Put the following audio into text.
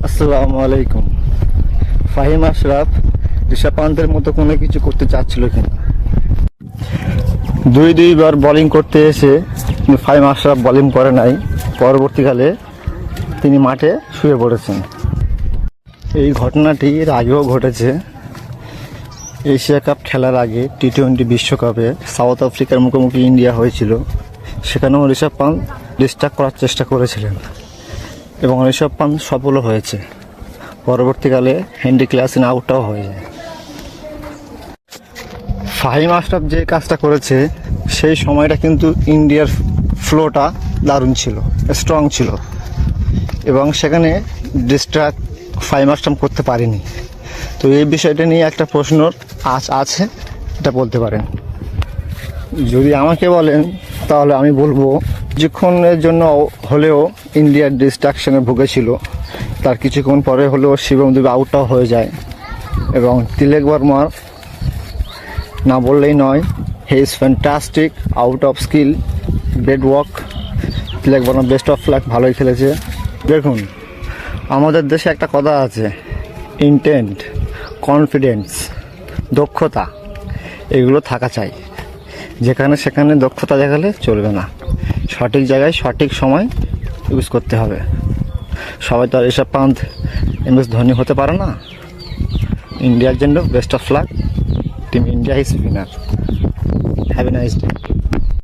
আসসালামু আলাইকুম। ফাহিম আশরাফ ঋষভ পান্তের মতো কোনো কিছু করতে চাচ্ছিল কিনা, দুইবার বোলিং করতে এসে ফাহিম আশরাফ বোলিং করে নাই। পরবর্তীকালে তিনি মাঠে শুয়ে পড়েছেন। এই ঘটনাটি এর আগেও ঘটেছে। এশিয়া কাপ খেলার আগে টি-20 বিশ্বকাপে সাউথ আফ্রিকার মুখোমুখি ইন্ডিয়া হয়েছিল। সেখানেও ঋষভ পান্ত ডিস্ট্রাক্ট করার চেষ্টা করেছিলেন এবং ঋষভ পান্ত সফলও হয়েছে। পরবর্তীকালে হেনরি ক্লাসেন আউটটাও হয়ে যায়। ফাহিম আশরাফ যে কাজটা করেছে সেই সময়টা কিন্তু ইন্ডিয়ার ফ্লোটা দারুণ ছিল, স্ট্রং ছিল এবং সেখানে ডিস্ট্রাক্ট ফাহিম আশরাফ করতে পারেনি। তো এই বিষয়টা নিয়ে একটা প্রশ্ন আছে, এটা বলতে পারেন। যদি আমাকে বলেন তাহলে আমি বলবো কিছুক্ষণের জন্য হলেও ইন্ডিয়ার ডিস্ট্রাকশনে ভুগেছিল। তার কিছুক্ষণ পরে হলেও শিবম দুবে আউটটাও হয়ে যায় এবং তিলক বর্মার না বললেই নয়, he is fantastic, out of skill, great work. Tilak Varma best of luck, ভালোই খেলেছে। দেখুন, আমাদের দেশে একটা কথা আছে, ইন্টেন্ট, কনফিডেন্স, দক্ষতা, এগুলো থাকা চাই। যেখানে সেখানে দক্ষতা দেখালে চলবে না, সঠিক জায়গায় সঠিক সময় ইউজ করতে হবে। সবাই তো আর ঋষভ পান্ত MS ধোনি হতে পারে না। ইন্ডিয়ার জন্য best of lakh, team India is winner. Have a nice day.